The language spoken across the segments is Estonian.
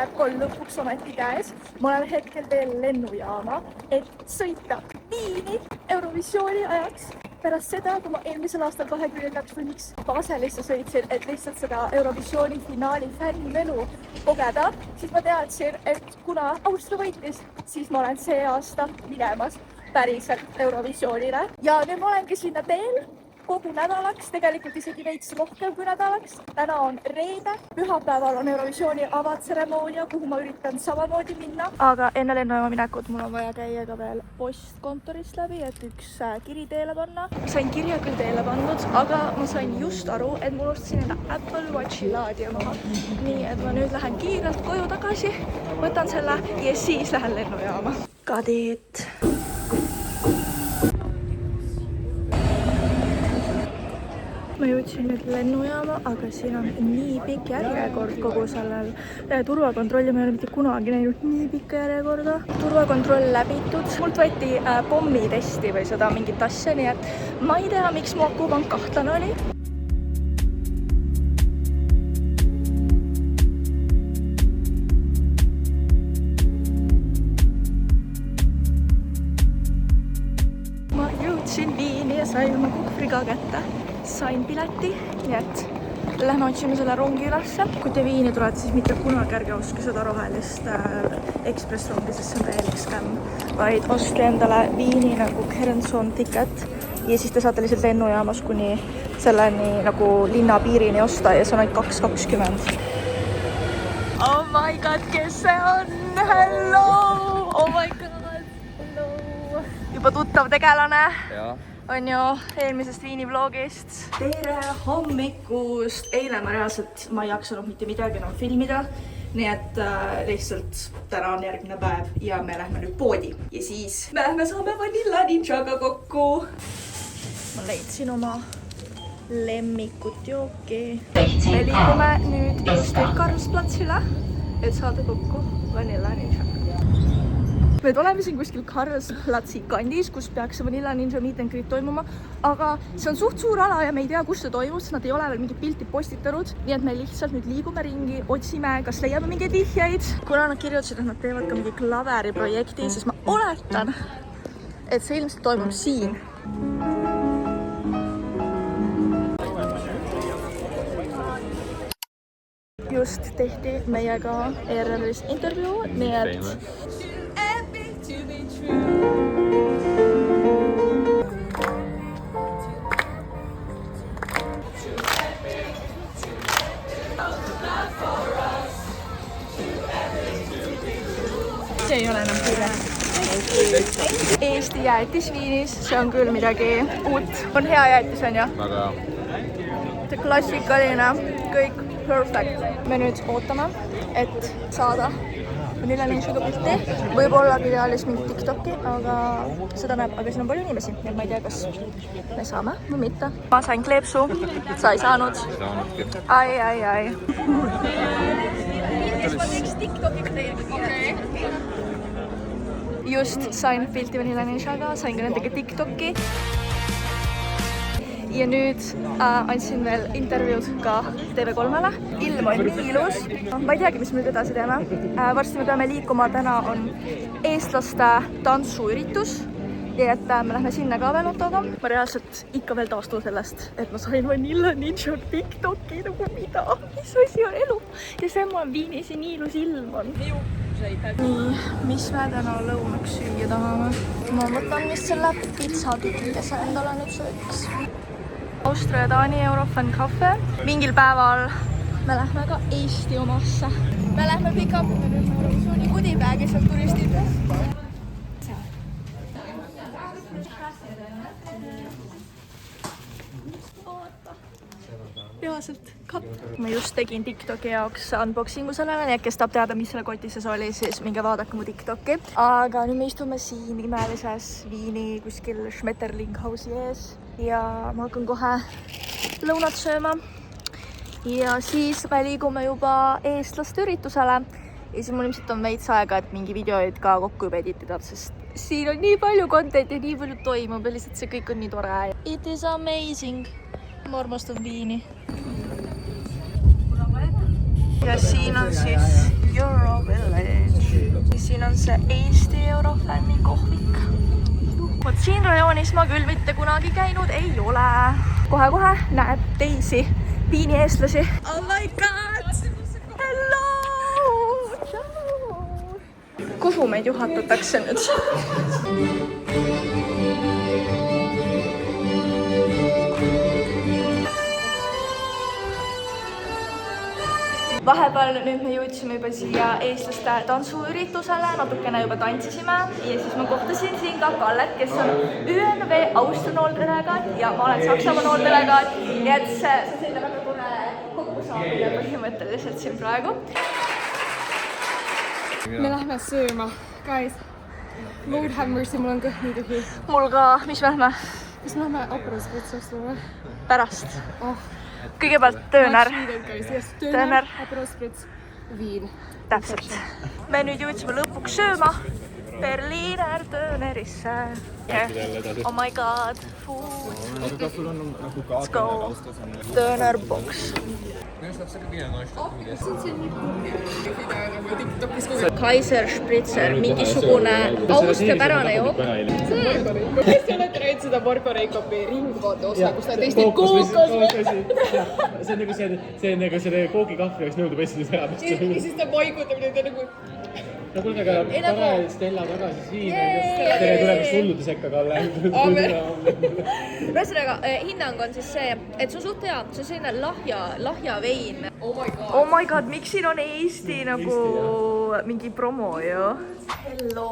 päev on lõpuks ometi käes. Ma olen hetkel teel lennujaama, et sõita Viini Eurovisiooni ajaks. Pärast seda, kui ma eelmisel aastal 20 tunniks Baselisse sõitsin, et lihtsalt seda Eurovisiooni finaali fännimelu kogeda, siis ma teadsin, et kuna Austria võitis, siis ma olen see aasta minemas päriselt Eurovisioonile. Ja nüüd ma olengi sinna teel kogu nädalaks, tegelikult isegi veits rohkem kui nädalaks. Täna on reede, pühapäeval on Eurovisiooni avatseremoonia, kuhu ma üritan samamoodi minna. Aga enne lennujaama minekut mul on vaja käia ka veel postkontorist läbi, et üks kiri teele panna. Sain kirja küll teele pandud, aga ma sain just aru, et mul unustasin enda Apple Watchi laadija maha. Nii et ma nüüd lähen kiirelt koju tagasi, võtan selle ja siis lähen lennujaama. Kadit! Ma jõudsin nüüd lennujaama, aga siin on nii pikk järjekord kogu sellel turvakontrolli. Ma ei ole mitte kunagi näinud nii pikka järjekorda. Turvakontroll läbitud. Mult võeti pommitesti või seda mingit asja, nii et ma ei tea, miks mu akupank kahtlane oli. Ma jõudsin Viini ja sain oma kuhvriga kätte. Sain pileti, nii et lähme otsime selle rongi ülesse. Kui te Viini tulete, siis mitte kunagi ärge ostke seda rohelist ekspressrongi, sest see on täielik skämm. Vaid ostke endale Viini nagu Kerenson ticket ja siis te saate lihtsalt lennujaamas kuni selleni nagu linna piirini osta ja see on ainult 2.20. Oh my god, kes see on? Hello! Oh my god! Hello! Juba tuttav tegelane. Jaa. On ju eelmisest Viini vlogist. Tere hommikust! Eile ma reaalselt ei jaksanud mitte midagi enam filmida. Nii et lihtsalt täna on järgmine päev ja me lähme nüüd poodi. Ja siis me lähme saame Vanilla Ninjaga kokku. Ma leidsin oma lemmikut jooki. Me liigume nüüd just Karlsplatsile, et saada kokku Vanilla Ninjaga. Me oleme siin kuskil Karlsplatsi kandis, kus peaks Vanilla Ninja meet and greet toimuma, aga see on suht suur ala ja me ei tea, kus see toimus, nad ei ole veel mingit pilti postitanud, nii et me lihtsalt nüüd liigume ringi, otsime, kas leiame mingeid vihjeid. Kuna nad kirjutasid, et nad teevad ka mingi klaveri projekti, siis ma oletan, et see ilmselt toimub siin. Just tehti meiega ERR-is intervjuu, nii et see ei ole enam küll. Eesti jäätis Viinis, see on küll midagi uut. On hea jäätis, on ju? Väga see klassikaline, kõik perfect. Me nüüd ootame, et saada Vanilla Ninjaga pilti. Võib-olla ideaalis mingi TikToki, aga seda näeb, aga siin on palju inimesi. Ja ma ei tea, kas me saame või mitte. Ma sain kleepsu, sa ei saanud. Ai. Just sain pilti Vanilla Ninjaga, sain ka nendega TikToki. Ja nüüd andsin veel intervjuud ka TV3-le. Ilm on nii ilus. Ma ei teagi, mis me nüüd edasi teeme. Varsti me peame liikuma. Täna on eestlaste tantsuüritus. Ja et me lähme sinna ka veel autoga. Ma reaalselt ikka veel taastun sellest, et ma sain Vanilla Ninja TikToki nagu mida. Mis asi on elu? Ja see on Viinis ja nii ilus ilm on. Nii, mis me täna lõunaks süüa tahame? Ma võtan vist selle pizzatükikese endale nüüd sööks. Austria ja Taani Eurofan Cafe. Mingil päeval me lähme ka Eesti omasse. Me lähme pikappi, me lähme Eurovisiooni goodiebagi sealt turistidest. Reaalselt kapp. Ma just tegin TikToki jaoks unboxingu sellele, nii et kes tahab teada, mis selle kotises oli, siis minge vaadake mu TikToki. Aga nüüd me istume siin imelises Viini kuskil Schmetterlinghausi ees ja ma hakkan kohe lõunat sööma. Ja siis me liigume juba eestlaste üritusele. Ja siis mul ilmselt on veits aega, et mingi videoid ka kokku juba editida, sest siin on nii palju contenti, nii palju toimub ja lihtsalt see kõik on nii tore. It is amazing. Ma armastan Viini. Ja siin on siis Eurovillage. Siin on see Eesti Eurofänni kohvik. Vot siin rajoonis ma küll mitte kunagi käinud ei ole. Kohe-kohe näeb teisi Viini eestlasi. Oh my god! Hello! Kuhu meid juhatatakse nüüd? Vahepeal nüüd me jõudsime juba siia eestlaste tantsuüritusele, natukene juba tantsisime ja siis ma kohtasin siin ka Kallet, kes on ÜNV Austria nooldelegaat ja ma olen Saksamaa nooldelegaat. Nii et see on selline väga tore kokkusaamine põhimõtteliselt siin praegu. Me lähme sööma. Guys, Lord have mercy, mul on kõht nii tühi. Mul ka, mis me lähme? Kas me lähme Aperol-Spritzist või? Pärast. Oh. Kõigepealt tööner. Tööner, Aperol-Spritz, Viin. Täpselt. Me nüüd jõudsime lõpuks sööma Berliiner töönerisse. Oh my god, food. Let's go. Tööner box. Kaiser Spritzer, mingisugune austriapärane jook. Kes te olete näinud seda Marko Reikopi ringvaate osa, kus ta teistel kookos? See on nagu selle koogikahvri oleks nõudepessides ära. Ja siis ta paigutab nüüd nagu... No kuulge, aga tore Stella tagasi siin. Tere tulemast hullude sekka, Kalle. Ühesõnaga, hinnang on siis see, et see on suht hea, see on selline lahja vein. Oh my god, miks siin on Eesti nagu mingi promo ju? Hello,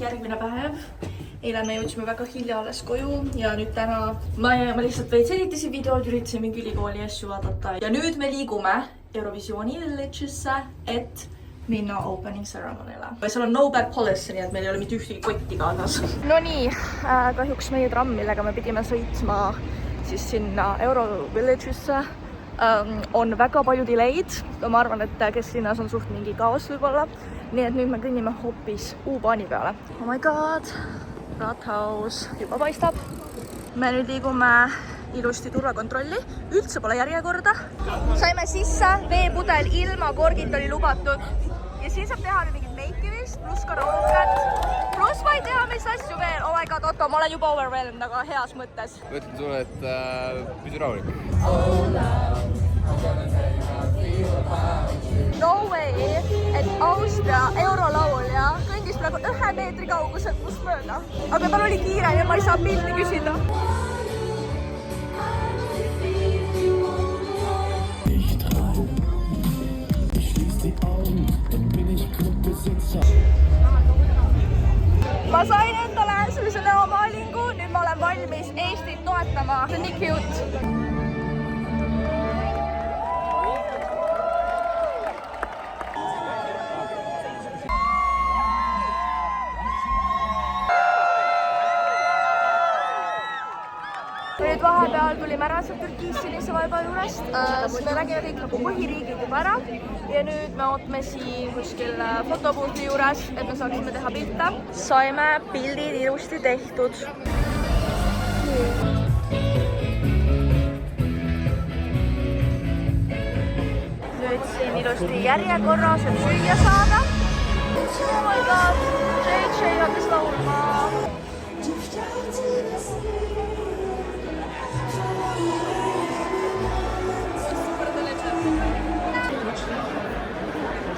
järgmine päev. Eile me jõudsime väga hilja alles koju ja nüüd täna ma lihtsalt veits editasin videod, üritasin mingi ülikooli asju vaadata. Ja nüüd me liigume Eurovisiooni Village'isse, et minna opening ceremonyle. Seal on no bag policy, nii et meil ei ole mitte ühtegi kotti kaasas. No nii, kahjuks meie tramm, millega me pidime sõitma siis sinna Eurovillage'isse, on väga palju delay'd. Ma arvan, et kesklinnas on suht mingi kaos võib-olla. Nii et nüüd me kõnnime hoopis U-baani peale. Oh my god, rathaus juba paistab. Me nüüd liigume ilusti turvakontrolli. Üldse pole järjekorda. Saime sisse, veepudel ilma korgit oli lubatud. Ja siin saab teha mingit meiki vist, pluss ka rookat. Pluss ma ei tea, mis asju veel. Oh my god, Otto, ma olen juba overwhelmed, aga heas mõttes. Ma ütlen sulle, et püsi rahulik. No way, et Austria eurolaulja kõndis praegu 1 meetri kauguselt must mööda. Aga tal oli kiire ja ma ei saa pilti küsida. Ma sain endale sellise näomaalingu, nüüd ma olen valmis Eestit toetama. See on nii cute. Nüüd vahepeal tulime ära sealt Türgis sinise vaiba juurest, siis me nägime kõik nagu põhiriigid juba ära ja nüüd me ootame siin kuskil fotopunkti juures, et me saaksime teha pilte. Saime pildid ilusti tehtud. Nüüd siin ilusti järjekorras, et süüa saada. Oh my god, JJ hakkas laulma.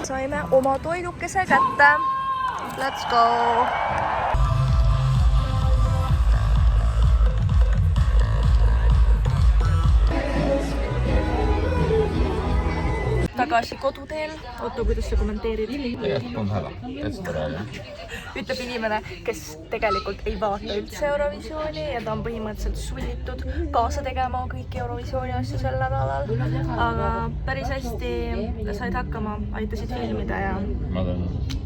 Saime oma toidukese kätte. Let's go! Tagasi koduteel. Otto, kuidas sa kommenteerid? On häda, et seda räägi. Ütleb inimene, kes tegelikult ei vaata üldse Eurovisiooni ja ta on põhimõtteliselt sullitud kaasa tegema kõiki Eurovisiooni asju sel nädalal. Aga päris hästi said hakkama, aitasid filmida ja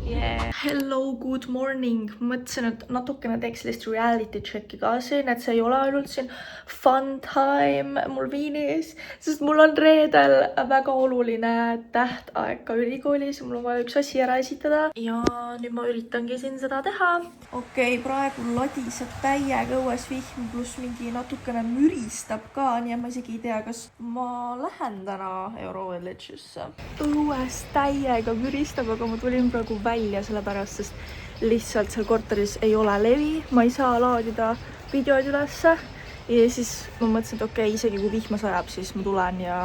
Yeah. Hello, good morning. Mõtlesin, et natukene teeks sellist reality checki ka siin, et see ei ole ainult siin fun time mul Viinis, sest mul on reedel väga oluline tähtaeg ka ülikoolis ja mul on vaja üks asi ära esitada ja nüüd ma üritangi siin seda teha. Okei, praegu ladiseb täiega õues vihm pluss mingi natukene müristab ka, nii et ma isegi ei tea, kas ma lähen täna Eurovillage'isse. Õues täiega müristab, aga ma tulin praegu välja sellepärast, sest lihtsalt seal korteris ei ole levi, ma ei saa laadida videoid ülesse ja siis ma mõtlesin, et okei, isegi kui vihma sajab, siis ma tulen ja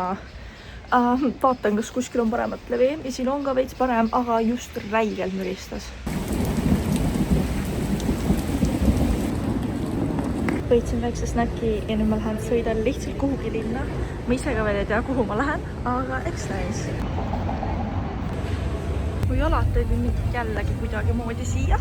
vaatan, kas kuskil on paremat levi ja siin on ka veits parem, aga just räigelt müristas. Võitsin väikse snäki ja nüüd ma lähen sõidan lihtsalt kuhugi linna. Ma ise ka veel ei tea, kuhu ma lähen, aga eks näis. Kui jalad teeb mind jällegi kuidagi moodi siia.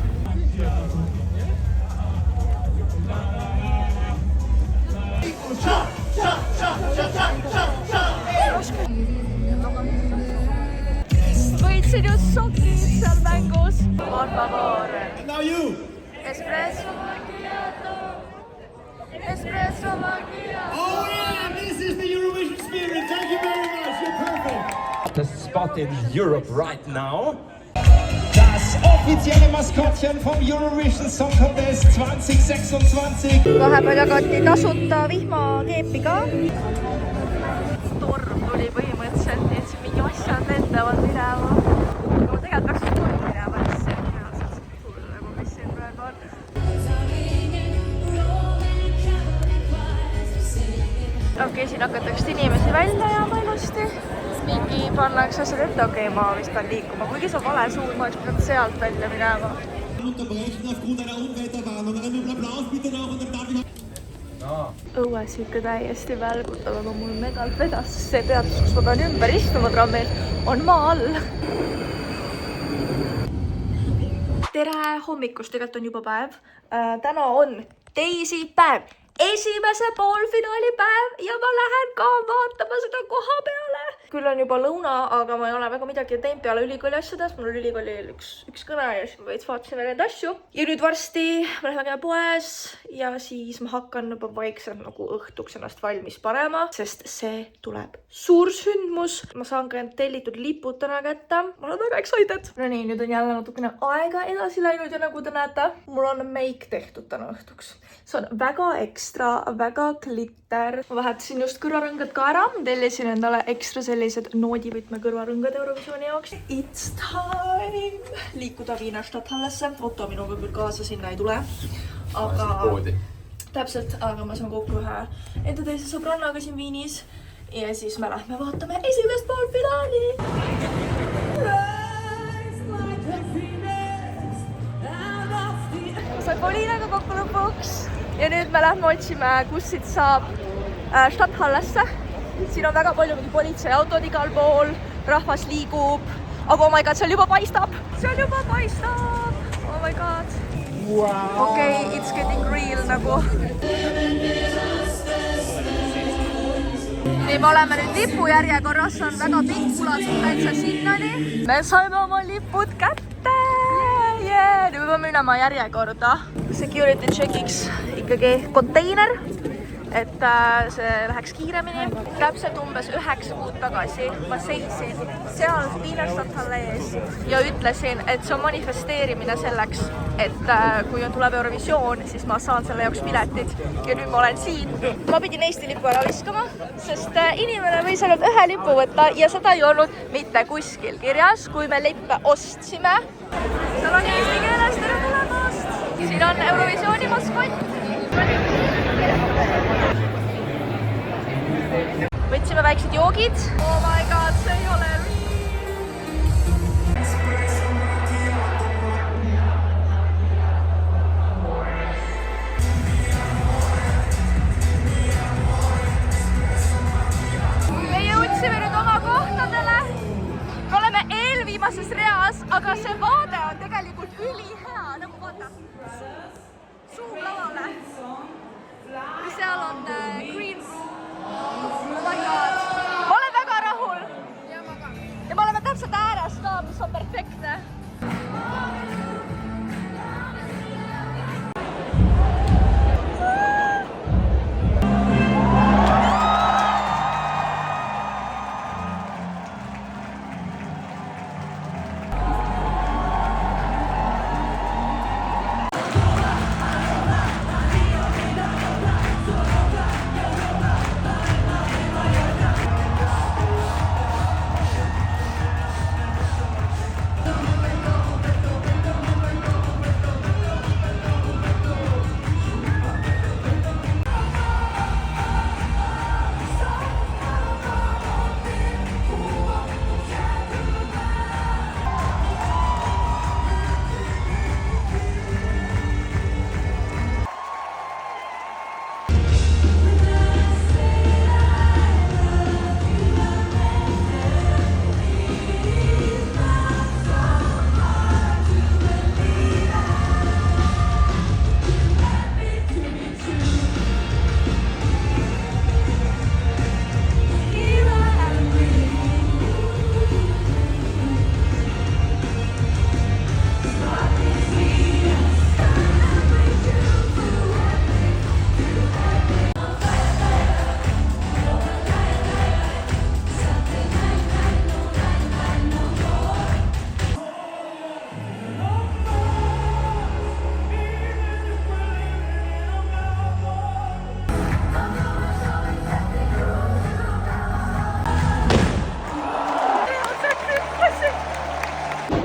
Võitsin just sokid seal mängus. Por favor. Now you. Espresso macchiato. Espresso macchiato. Oh yeah, this is the Eurovision spirit. Thank you very much. You're perfect. The spot in Europe right now. Das offizielle Maskottchen vom Eurovision Song Contest 2026. Vahepeal jagati tasuta vihmakeepi ka. Torm tuli põhimõtteliselt, nii et siin mingi asjad lendavad minema. Aga ma tegelikult peaks torm minema, siis see on reaalselt hull, nagu mis siin praegu on. Okei, siin hakatakse inimesi välja jääma ilusti. Mingi pannakse asjad ette, okei, ma vist pean liikuma. Kuigi see on vale suund, ma oleks pidanud sealt välja minema. Õues ikka täiesti välgutav, aga mul megalt vedas, sest see peatus, kus ma pean ümber istuma trammil, on maa all. Tere hommikust, tegelikult on juba päev. Täna on teisipäev, esimese poolfinaali päev ja ma lähen ka vaatama seda koha peale. Küll on juba lõuna, aga ma ei ole väga midagi teinud peale ülikooli asjades. Mul oli ülikoolil üks kõne ja siis ma veits vaatasin veel neid asju. Ja nüüd varsti me läheme käima poes ja siis ma hakkan juba vaikselt nagu õhtuks ennast valmis panema, sest see tuleb suur sündmus. Ma saan ka end tellitud lipud täna kätte. Ma olen väga excited. No nii, nüüd on jälle natukene aega edasi läinud ja nagu te näete, mul on make tehtud täna õhtuks. See on väga ekstra, väga glitter. Ma vahetasin just kõrvarõngad ka ära. Tellisin endale ekstra sellised noodivõtme kõrvarõngad Eurovisiooni jaoks. It's time! Liikuda Viina Stadthallesse. Otto minuga küll kaasa sinna ei tule. Aga täpselt, aga ma saan kokku ühe enda teise sõbrannaga siin Viinis. Ja siis me lähme vaatame esimest poolfinaali. Ma sain Poliinaga kokku lõpuks. Ja nüüd me lähme otsime, kus siit saab Stadthallesse. Siin on väga palju politseiautod igal pool, rahvas liigub. Aga oh my god, seal juba paistab! Seal juba paistab! Oh my god! Wow. Okay, it's getting real nagu. Nii, me oleme nüüd lipujärjekorras, on väga pikk ulatus täitsa sinnani. Me saime oma lipud kätte! Yeah. Nüüd me peame minema järjekorda. Security checkiks ikkagi konteiner, et see läheks kiiremini. Täpselt umbes 9 kuud tagasi ma seisin seal Viina Stadthalli ees ja ütlesin, et see on manifesteerimine selleks, et kui tuleb Eurovisioon, siis ma saan selle jaoks piletid. Ja nüüd ma olen siin. Ma pidin Eesti lipu ära viskama, sest inimene võis ainult ühe lipu võtta ja seda ei olnud mitte kuskil kirjas, kui me lippe ostsime. Seal on eesti keeles, tere tulemast! Siin on Eurovisiooni maskott. Võtsime väiksed joogid. Oh my god, see ei ole Me jõudsime nüüd oma kohtadele. Me oleme eelviimases reas, aga see vaade on tegelikult ülihea. Nagu vaata, suum lavale. Seal on green room. Oh my god. Ma olen väga rahul. Ja me oleme täpselt ääres ka, mis on perfektne.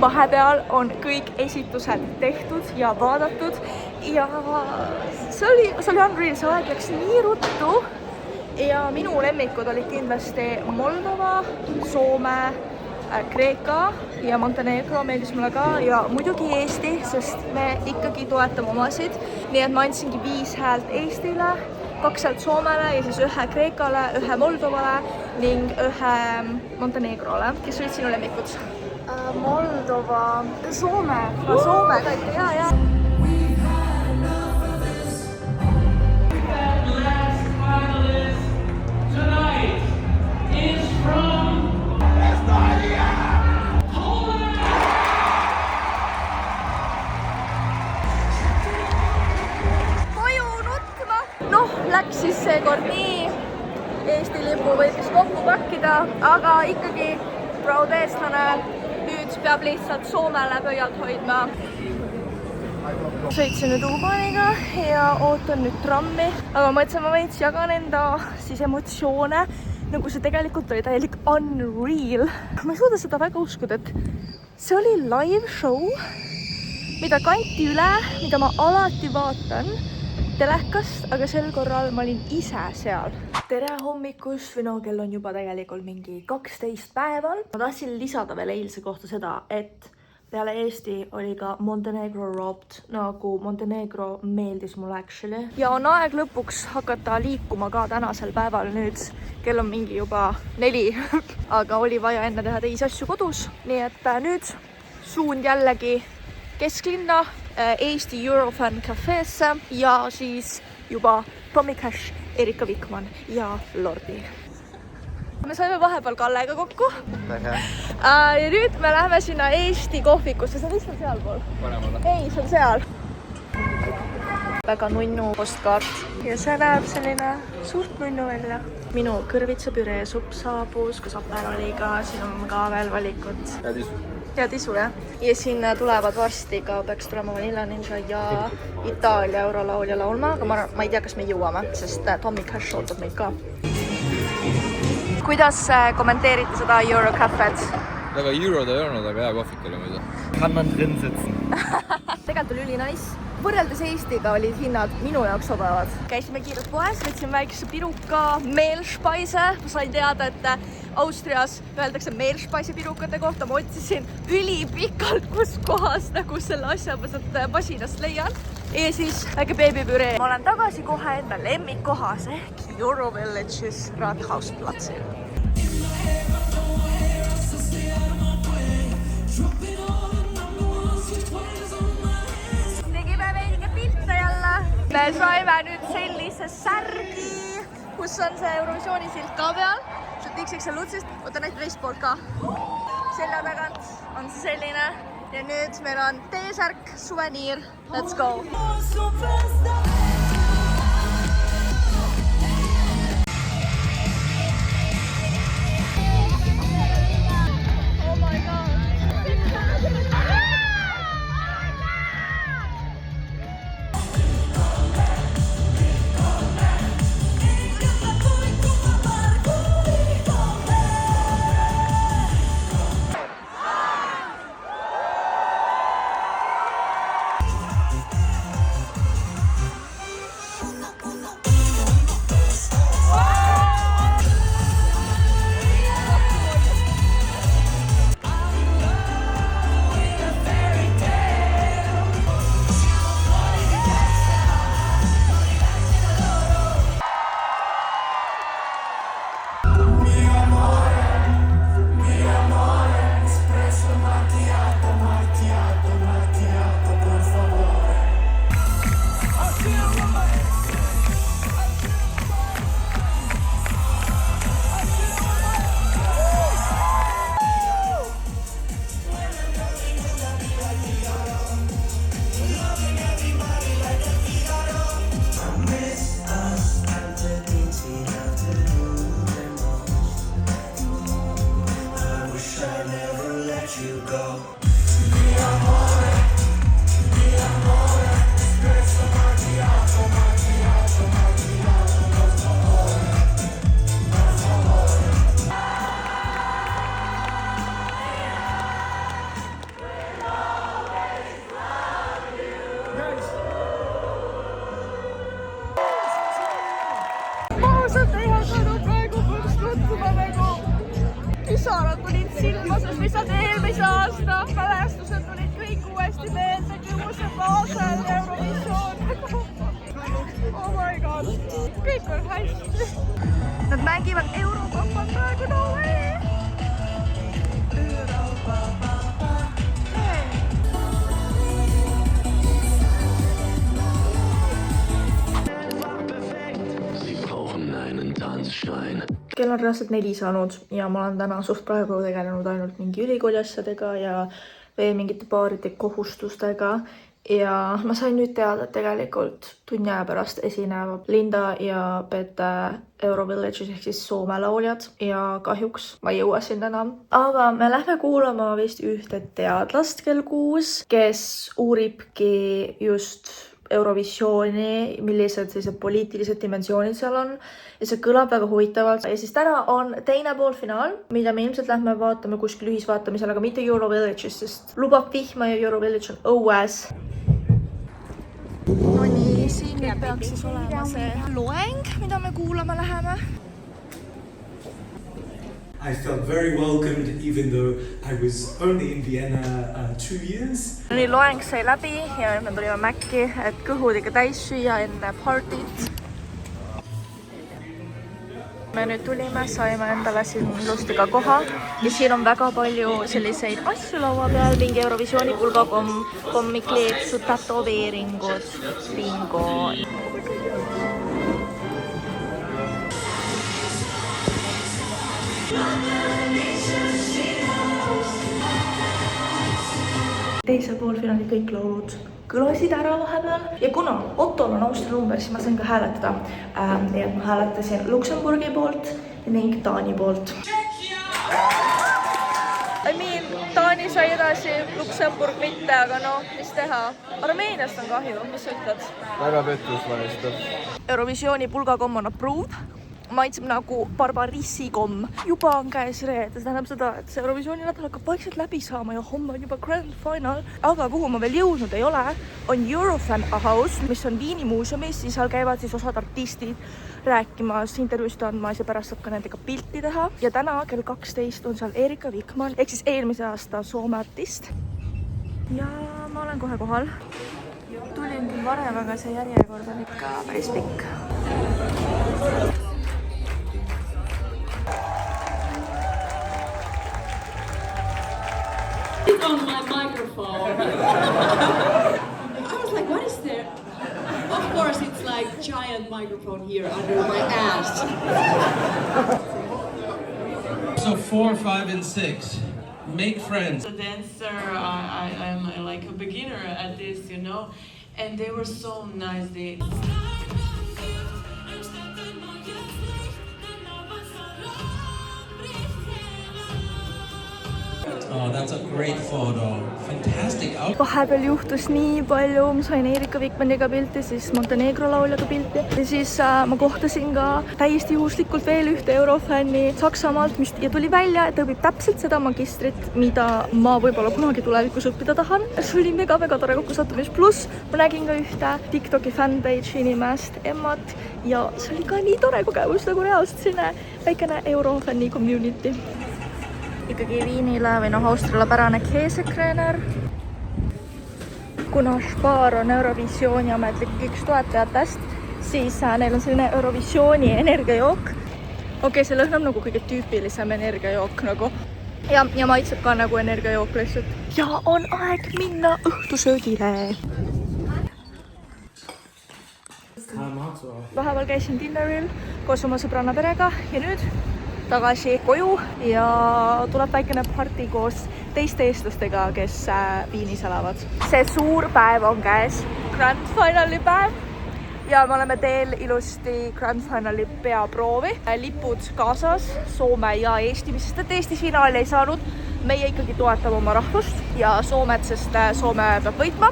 vahepeal on kõik esitused tehtud ja vaadatud ja see oli unreal, see aeg läks nii ruttu ja minu lemmikud olid kindlasti Moldova, Soome, Kreeka ja Montenegro meeldis mulle ka ja muidugi Eesti, sest me ikkagi toetame omasid. Nii et ma andsingi 5 häält Eestile, 2 häält Soomele ja siis 1 Kreekale, 1 Moldovale ning 1 Montenegrole. Kes olid sinu lemmikud? Moldova, Soome ka ikka, jaa. Läks siis seekord nii, Eesti lipu võitis kokku pakkida, aga ikkagi proud eestlane nüüd peab lihtsalt Soomele pöialt hoidma. Sõitsin nüüd U-baaniga ja ootan nüüd trammi, aga mõtlesin, ma veits jagan enda siis emotsioone, nagu see tegelikult oli täielik unreal. Ma ei suuda seda väga uskuda, et see oli live show, mida kanti üle, mida ma alati vaatan telekast, aga sel korral ma olin ise seal. Tere hommikust, või no kell on juba tegelikult mingi 12 päeval. Ma tahtsin lisada veel eilse kohta seda, et peale Eesti oli ka Montenegro robbed, nagu Montenegro meeldis mulle actually. Ja on aeg lõpuks hakata liikuma ka tänasel päeval nüüd. Kell on mingi juba 4, aga oli vaja enne teha teisi asju kodus. Nii et nüüd suund jällegi kesklinna Eesti Eurofan Cafeesse ja siis juba Tommy Cash, Erika Vikman ja Lordi. Me saime vahepeal Kallega kokku. Ja nüüd me läheme sinna Eesti kohvikusse. See on lihtsalt sealpool. Ei, see on seal. Väga nunnu postkaart ja see näeb selline suurt nunnu välja. Minu kõrvitsapüree supp saabus, kus aperoliga, siin on ka veel valikut. Ja tisu, jah. Ja siin tulevad varsti ka, peaks tulema Vanilla Ninja ja Itaalia eurolaulja laulma, aga ma ei tea, kas me jõuame, sest Tommy Cash ootab meid ka. Kuidas kommenteerite seda Eurocafet? Väga Eurod ei olnud, aga hea kohvik oli muidu. Kann man drin sitzen. Tegelikult oli üli nice. Võrreldes Eestiga olid hinnad minu jaoks odavad. Käisime kiirelt poes, võtsin väikse piruka Meelspeise. Ma sain teada, et Austrias öeldakse Meelspeise pirukate kohta. Ma otsisin ülipikalt, kus kohas nagu selle asja masinast leian. Ja siis väike beebipüree. Ma olen tagasi kohe enda lemmikkohas ehk Euro Village'is Rathausplatsil. Me saime nüüd sellise särgi, kus on see Eurovisiooni silt ka peal. Sealt XXL Lutsist, võtta näite teist poolt ka. Selja tagant on see selline. Ja nüüd meil on T-särk, suveniir. Let's go! Oh my god! pisarad tulid silma, sest lihtsalt eelmise aasta mälestused tulid kõik uuesti meelde Küprose baasel Eurovisioon. Oh my god, kõik on hästi. Nad mängivad Euroopat praegu, no way! Kell on reaalselt 4 saanud ja ma olen täna suht praegu tegelenud ainult mingi ülikooli asjadega ja veel mingite paaride kohustustega. Ja ma sain nüüd teada, et tegelikult tunni aja pärast esinevad Linda ja Pete Eurovillage'is ehk siis Soome lauljad ja kahjuks ma ei jõua sinna enam. Aga me lähme kuulama vist ühte teadlast kell 6, kes uuribki just Eurovisiooni, millised sellised poliitilised dimensioonid seal on ja see kõlab väga huvitavalt. Ja siis täna on teine poolfinaal, mida me ilmselt lähme vaatame kuskil ühisvaatamisel, aga mitte Eurovillage'is, sest lubab vihma ja Eurovillage on õues. No nii, siin nüüd peaks siis olema see loeng, mida me kuulama läheme. I felt very welcomed even though I was only in Vienna 2 years. Nii loeng sai läbi ja nüüd me tulime Mäkki, et kõhud ikka täis süüa enne partit. Me nüüd tulime, saime endale siin ilusti ka koha ja siin on väga palju selliseid asju laua peal, mingi Eurovisiooni pulgakomm, kommikleepsud, tätoveeringud, bingo. Teisel poolfinaali kõik laulud kõlasid ära vahepeal ja kuna Ottol on Austria number, siis ma sain ka hääletada. Ja ma hääletasin Luksemburgi poolt ning Taani poolt. Taani sai edasi, Luksemburg mitte, aga no, mis teha? Armeeniast on kahju, mis sa ütled? Väga pettus valmistab. Eurovisiooni pulgakomm on approved. Maitseb nagu barbarissikomm. Juba on käes reed, see tähendab seda, et see Eurovisiooni nädal hakkab vaikselt läbi saama ja homme on juba grand final. Aga kuhu ma veel jõudnud ei ole, on Eurofan House, mis on Viini muuseumis, siis seal käivad siis osad artistid rääkimas, intervjuusid andmas ja pärast saab ka nendega pilti teha. Ja täna kell 12 on seal Erika Vikman, ehk siis eelmise aasta Soome artist. Ja ma olen kohe kohal. Tulin küll varem, aga see järjekord on ikka päris pikk. On my microphone. I was like, what is there? Of course, it's like giant microphone here under my ass. So 4, 5, and 6. Make friends. As a dancer, I'm like a beginner at this, you know, and they were so nice. Oh, that's a great photo. Fantastic outfit. Vahepeal juhtus nii palju, ma sain Erika Vikmaniga pilti, siis Montenegro lauljaga pilti ja siis ma kohtasin ka täiesti juhuslikult veel ühte Eurofani Saksamaalt, mis ja tuli välja, et õpib täpselt seda magistrit, mida ma võib-olla kunagi tulevikus õppida tahan. See oli väga tore kokkusattumis, pluss ma nägin ka ühte TikToki fanpage inimest, Emmat, ja see oli ka nii tore kogemus, nagu reaalselt selline väikene Eurofani community. Ikkagi Viinile või Austriale pärane käsekrener. Kuna Spar on Eurovisiooni ametlik üks toetajatest, siis neil on selline Eurovisiooni energiajook. Okei, see lõhnab nagu kõige tüüpilisem energiajook nagu. Ja maitseb ka nagu energiajook lihtsalt. Ja on aeg minna õhtusöögile. Vaheval käisin dinneril koos oma sõbranna perega ja nüüd tagasi koju ja tuleb väikene parti koos teiste eestlastega, kes Viinis elavad. See suur päev on käes, grand finali päev ja me oleme teel ilusti grand finali peaproovi. Lipud kaasas, Soome ja Eesti, mis sest et Eestis finaali ei saanud. Meie ikkagi toetame oma rahvust ja Soomet, sest Soome peab võitma.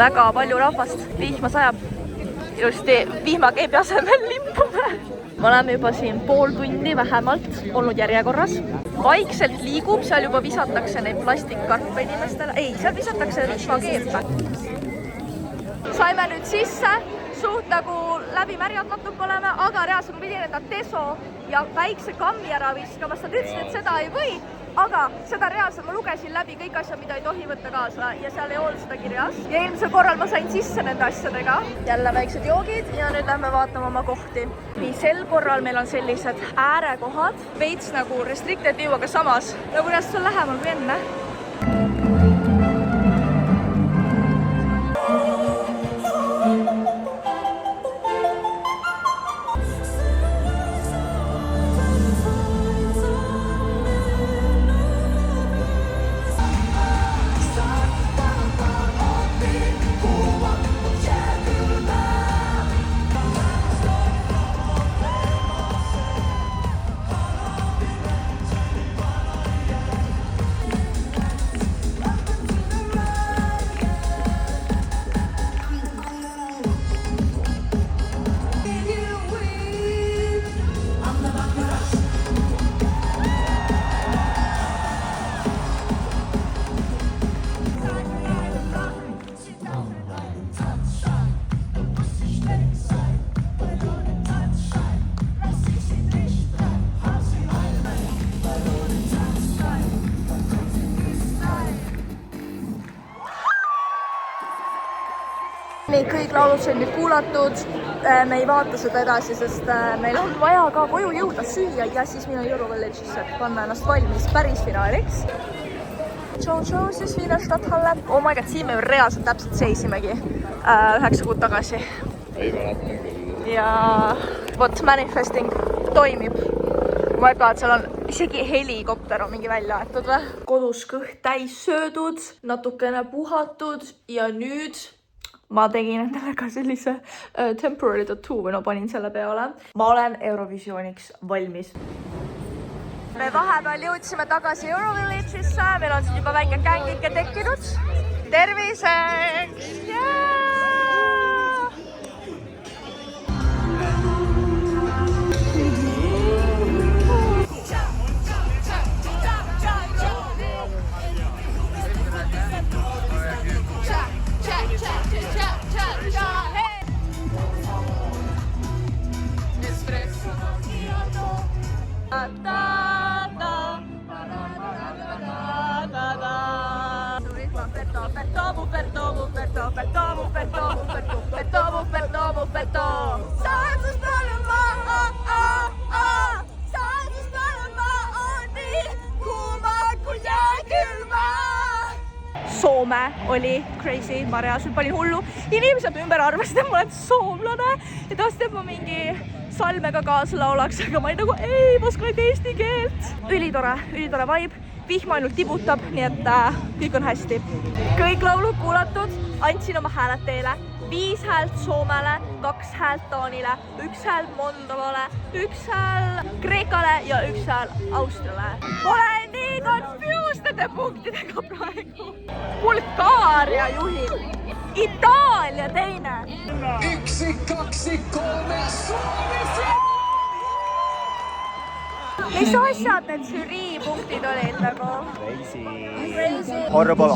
Väga palju rahvast, vihma sajab. Ilusti vihmakeebi asemel lippume. Me oleme juba siin pool tundi vähemalt olnud järjekorras. Vaikselt liigub, seal juba visatakse neid plastikkarpe inimestele. Ei, seal visatakse vihmakeepe. Saime nüüd sisse, suht nagu läbimärjad natuke oleme, aga reaalselt ma pidin enda teso ja väikse kammi ära viskama, sest nad ütlesid, et seda ei või, aga seda reaalselt ma lugesin läbi kõik asjad, mida ei tohi võtta kaasa ja seal ei olnud seda kirjas. Ja eelmisel korral ma sain sisse nende asjadega. Jälle väiksed joogid ja nüüd lähme vaatama oma kohti. Nii, sel korral meil on sellised äärekohad, veits nagu restricted view, aga samas nagu reaalselt on lähemal kui enne. Nii, kõik laulud said nüüd kuulatud, me ei vaata seda edasi, sest meil on vaja ka koju jõuda süüa ja siis minna Eurovillage'isse, et panna ennast valmis päris finaaliks. Joe siis Viina Stadthalle. Oh my god, siin me reaalselt täpselt seisimegi 9 kuud tagasi. Ei mäletan küll. Ja vot manifesting toimib. Ma ei tea, et seal on isegi helikopter on mingi välja aetud või? Kodus kõht täis söödud, natukene puhatud ja nüüd ma tegin endale ka sellise temporary tattoo või no panin selle peale. Ma olen Eurovisiooniks valmis. Me vahepeal jõudsime tagasi Eurovillage'isse, meil on siin juba väike kängike tekkinud. Terviseks! Soome oli crazy, ma reaalselt panin hullu. Inimesed ümber arvasid, et ma olen soomlane ja tahtsid, et ma mingi salmega kaasa laulaks, aga ma nagu ei, ma oskan eesti keelt. Ülitore vibe, vihm ainult tibutab, nii et kõik on hästi. Kõik laulud kuulatud, andsin oma hääled teile. 5 häält Soomele, 2 häält Taanile, 1 hääl Moldovale, 1 hääl Kreekale ja 1 hääl Austriale. Olen nii confused nende punktidega praegu. Bulgaaria juhib, Itaalia teine. 1, 2, 3, Soome! Mis asjad need žürii punktid olid nagu? Crazy. Horrible.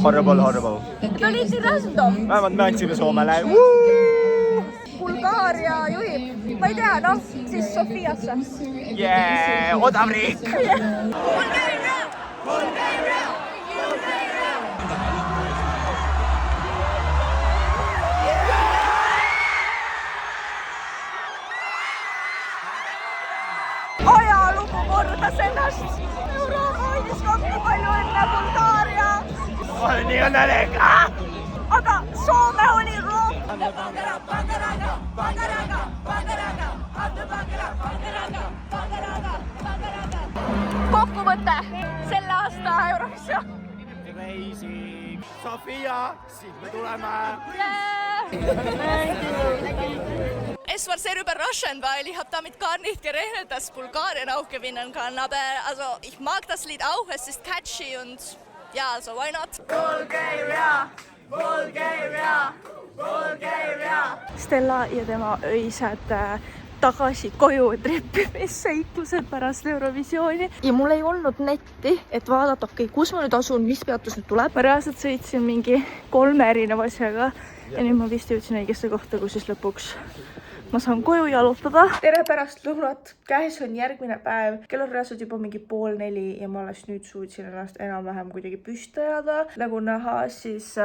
Need olid nii random. Vähemalt me andsime Soomele. Bulgaaria juhib. Ma ei tea, noh, siis Sofiasse. Yeah, odav riik! Bulgaaria! Ajalugu kordas ennast. Euroopa hoidis kokku, palju õnne Bulgaaria. Olen nii õnnelik! Aga Soome oli rook. Kokkuvõte selle aasta Eurovisioon. Crazy! Sofia, siit me tuleme! Es war sehr überraschend, weil ich habe damit gar nicht gerechnet, dass Bulgarien auch gewinnen kann. Aber also, ich mag das Lied auch, es ist catchy und ja, also why not? Bulgaria, Bulgaria, Bulgaria. Stella ja tema öised tagasi koju tripimisseiklused pärast Eurovisiooni. Ja mul ei olnud netti, et vaadata, kus ma nüüd asun, mis peatus nüüd tuleb. Ma reaalselt sõitsin mingi 3 erineva asjaga ja nüüd ma vist jõudsin õigesse kohta, kus siis lõpuks ma saan koju jalutada. Tere pärast lõunat, käes on järgmine päev. Kell on reaalselt juba mingi 3:30 ja ma alles nüüd suutsin ennast enam-vähem kuidagi püsti ajada. Nagu näha, siis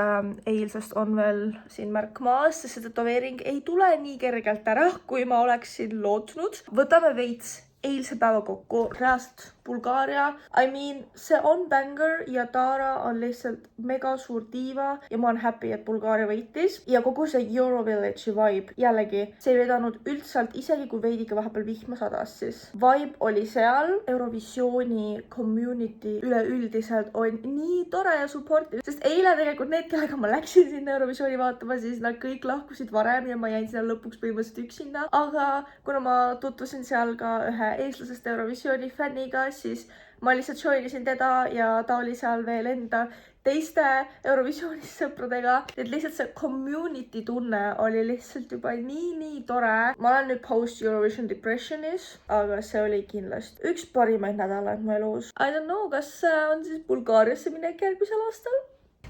eilsest on veel siin märk maas, sest see tätoveering ei tule nii kergelt ära, kui ma oleksin lootnud. Võtame veits eilse päeva kokku. Reaalselt Bulgaaria. I mean, see on banger ja Tara on lihtsalt mega suur diiva ja ma olen happy, et Bulgaaria võitis. Ja kogu see Eurovillage'i vibe, jällegi, see ei vedanud üldsalt, isegi kui veidike vahepeal vihma sadas, siis vibe oli seal. Eurovisiooni community üleüldiselt on nii tore ja supportive, sest eile tegelikult need, kellega ma läksin sinna Eurovisiooni vaatama, siis nad kõik lahkusid varem ja ma jäin sinna lõpuks põhimõtteliselt üksinda. Aga kuna ma tutvusin seal ka ühe eestlasest Eurovisiooni fänniga, siis ma lihtsalt joinisin teda ja ta oli seal veel enda teiste Eurovisiooni sõpradega. Et lihtsalt see community tunne oli lihtsalt juba nii tore. Ma olen nüüd post Eurovision depressionis, aga see oli kindlasti üks parimaid nädalaid mu elus. I don't know, kas on siis Bulgaariasse minek järgmisel aastal?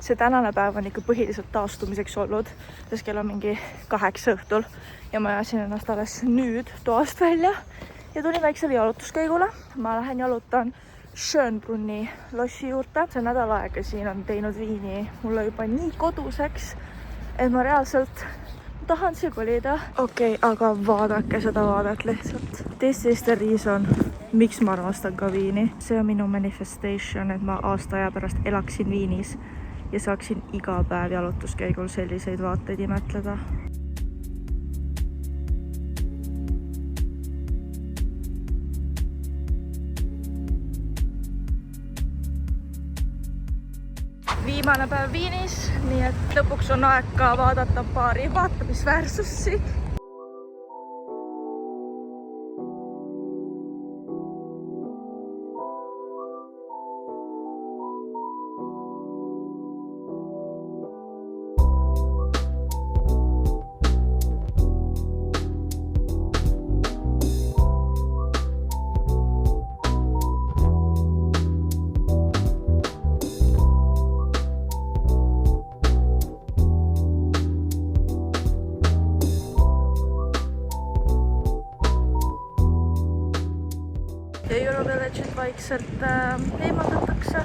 See tänane päev on ikka põhiliselt taastumiseks olnud, sest kell on mingi 8 õhtul ja ma ajasin ennast alles nüüd toast välja ja tulin väiksele jalutuskäigule. Ma lähen jalutan Schönbrunni lossi juurde. See nädal aega siin on teinud Viini mulle juba nii koduseks, et ma reaalselt tahan siia kolida. Okei, aga vaadake seda vaadet lihtsalt. This is the reason, miks ma armastan ka Viini. See on minu manifestation, et ma aasta aja pärast elaksin Viinis ja saaksin iga päev jalutuskäigul selliseid vaateid imetleda. Viimane päev Viinis, nii et lõpuks on aeg ka vaadata paari vaatamisväärsust siit. Ja Eurovillage'id vaikselt eemaldatakse.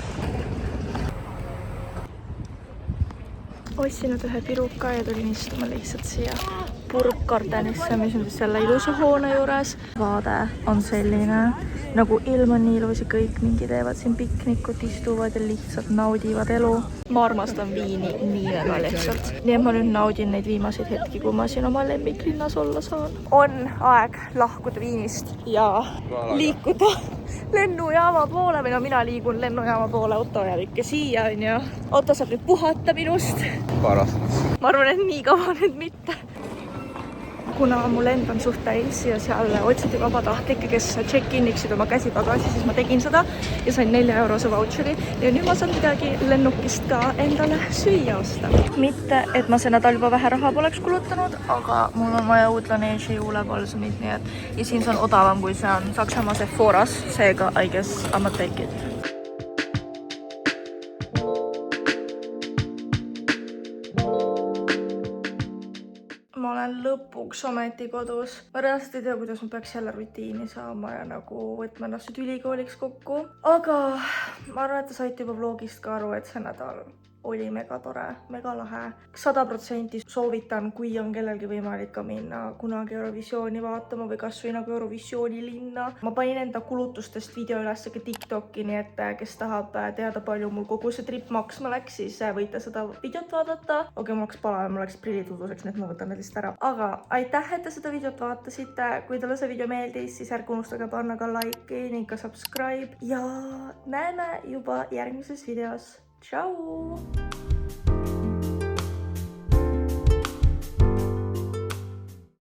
Ostsin nüüd ühe piruka ja tulin istuma lihtsalt siia Burggartenisse, mis on siis selle ilusa hoone juures. Vaade on selline, nagu ilm on nii ilus ja kõik mingi teevad siin piknikut, istuvad ja lihtsalt naudivad elu. Ma armastan Viini nii väga lihtsalt. Nii et ma nüüd naudin neid viimaseid hetki, kui ma siin oma lemmiklinnas olla saan. On aeg lahkuda Viinist ja liikuda lennujaama poole, või no mina liigun lennujaama poole, Otto jääb ikka siia, on ju. Otto saab nüüd puhata minust. Ma arvan, et nii kaua nüüd mitte. Kuna mu lend on suht täis ja seal otsiti vabatahtlikke, kes check-iniksid oma käsipagasi, siis ma tegin seda ja sain 4-eurose vautšeri ja nüüd ma saan midagi lennukist ka endale süüa osta. Mitte, et ma see nädal juba vähe raha poleks kulutanud, aga mul on vaja uut Laneige juulepalsumit, nii et ja siin see on odavam, kui see on Saksamaa Sephoras, seega I guess I ma take it. Ma olen lõpuks ometi kodus. Ma reaalselt ei tea, kuidas ma peaks jälle rutiini saama ja nagu võtma ennast nüüd ülikooliks kokku. Aga ma arvan, et te saite juba vlogist ka aru, et see nädal oli mega tore, mega lahe. 100% soovitan, kui on kellelgi võimalik ka minna kunagi Eurovisiooni vaatama või kas või nagu Eurovisiooni linna. Ma panin enda kulutustest video üles ka TikToki, nii et kes tahab teada palju mul kogu see trip maksma läks, siis võite seda videot vaadata. Okei, mul läks pala ja mul läks prillid uduseks, nii et ma võtan need lihtsalt ära. Aga aitäh, et te seda videot vaatasite. Kui teile see video meeldis, siis ärge unustage panna ka like'i ning ka subscribe ja näeme juba järgmises videos. Ciao!